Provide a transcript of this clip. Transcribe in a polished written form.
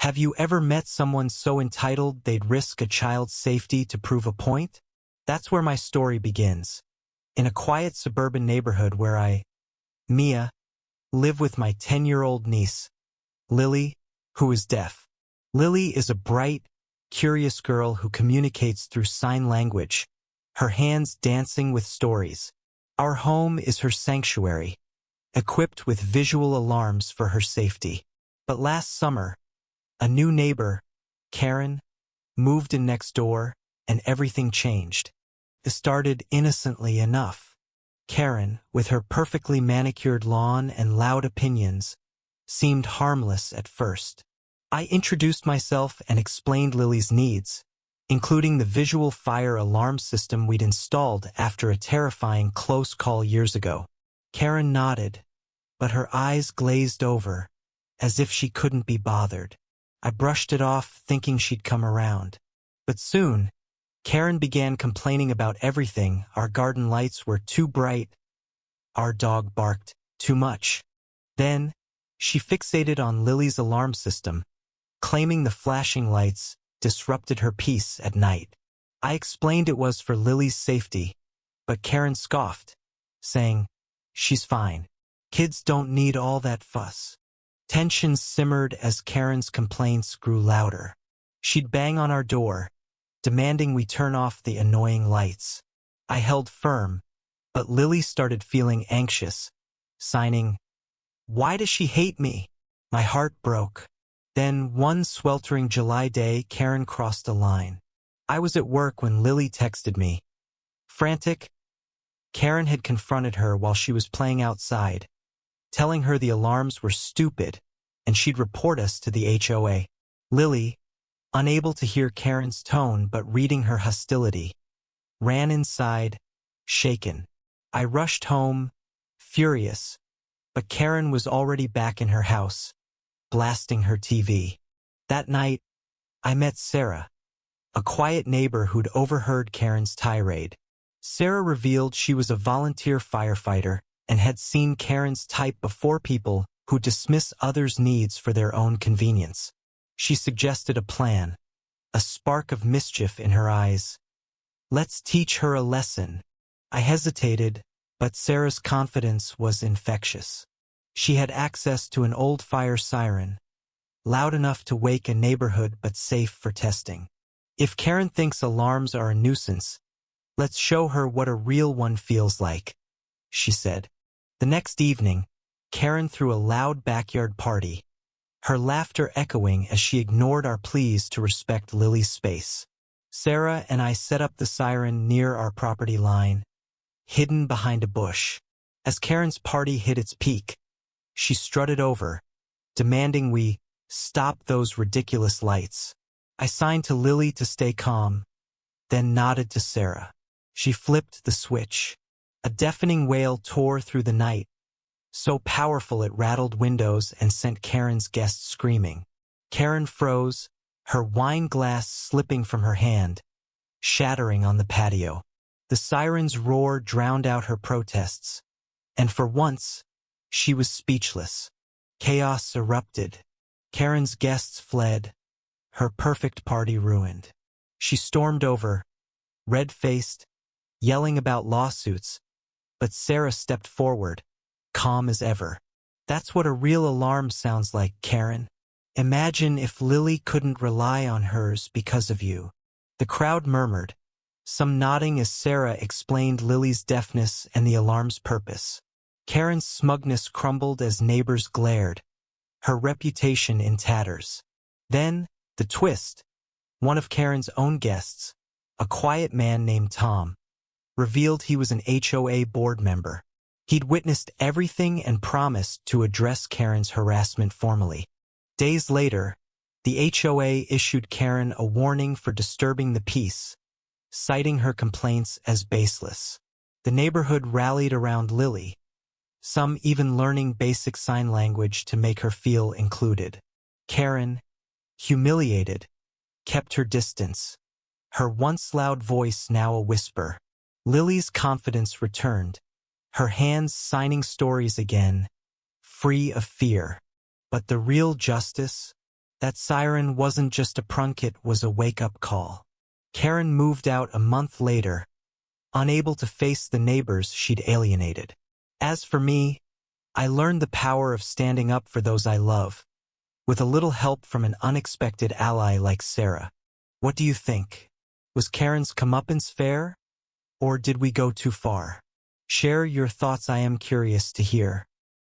Have you ever met someone so entitled they'd risk a child's safety to prove a point? That's where my story begins. In a quiet suburban neighborhood where Mia, live with my 10-year-old niece, Lily, who is deaf. Lily is a bright, curious girl who communicates through sign language, her hands dancing with stories. Our home is her sanctuary, equipped with visual alarms for her safety. But last summer, a new neighbor, Karen, moved in next door, and everything changed. It started innocently enough. Karen, with her perfectly manicured lawn and loud opinions, seemed harmless at first. I introduced myself and explained Lily's needs, including the visual fire alarm system we'd installed after a terrifying close call years ago. Karen nodded, but her eyes glazed over, as if she couldn't be bothered. I brushed it off, thinking she'd come around. But soon, Karen began complaining about everything. Our garden lights were too bright. Our dog barked too much. Then, she fixated on Lily's alarm system, claiming the flashing lights disrupted her peace at night. I explained it was for Lily's safety, but Karen scoffed, saying, "She's fine. Kids don't need all that fuss." Tensions simmered as Karen's complaints grew louder. She'd bang on our door, demanding we turn off the annoying lights. I held firm, but Lily started feeling anxious, signing, "Why does she hate me?" My heart broke. Then, one sweltering July day, Karen crossed a line. I was at work when Lily texted me. Frantic, Karen had confronted her while she was playing outside, telling her the alarms were stupid and she'd report us to the HOA. Lily, unable to hear Karen's tone but reading her hostility, ran inside, shaken. I rushed home, furious, but Karen was already back in her house, blasting her TV. That night, I met Sarah, a quiet neighbor who'd overheard Karen's tirade. Sarah revealed she was a volunteer firefighter and had seen Karen's type before, people who dismiss others' needs for their own convenience. She suggested a plan, a spark of mischief in her eyes. "Let's teach her a lesson." I hesitated, but Sarah's confidence was infectious. She had access to an old fire siren, loud enough to wake a neighborhood but safe for testing. "If Karen thinks alarms are a nuisance, let's show her what a real one feels like," she said. The next evening, Karen threw a loud backyard party, her laughter echoing as she ignored our pleas to respect Lily's space. Sarah and I set up the siren near our property line, hidden behind a bush. As Karen's party hit its peak, she strutted over, demanding we stop those ridiculous lights. I signed to Lily to stay calm, then nodded to Sarah. She flipped the switch. A deafening wail tore through the night, so powerful it rattled windows and sent Karen's guests screaming. Karen froze, her wine glass slipping from her hand, shattering on the patio. The siren's roar drowned out her protests, and for once, she was speechless. Chaos erupted. Karen's guests fled, her perfect party ruined. She stormed over, red-faced, yelling about lawsuits, but Sarah stepped forward, calm as ever. "That's what a real alarm sounds like, Karen. Imagine if Lily couldn't rely on hers because of you." The crowd murmured, some nodding as Sarah explained Lily's deafness and the alarm's purpose. Karen's smugness crumbled as neighbors glared, her reputation in tatters. Then, the twist. One of Karen's own guests, a quiet man named Tom, revealed he was an HOA board member. He'd witnessed everything and promised to address Karen's harassment formally. Days later, the HOA issued Karen a warning for disturbing the peace, citing her complaints as baseless. The neighborhood rallied around Lily, some even learning basic sign language to make her feel included. Karen, humiliated, kept her distance, her once loud voice now a whisper. Lily's confidence returned, her hands signing stories again, free of fear. But the real justice, That siren wasn't just a prank, it was a wake-up call. Karen moved out a month later, unable to face the neighbors she'd alienated. As for me, I learned the power of standing up for those I love, with a little help from an unexpected ally like Sarah. What do you think? Was Karen's comeuppance fair? Or did we go too far? Share your thoughts, I am curious to hear.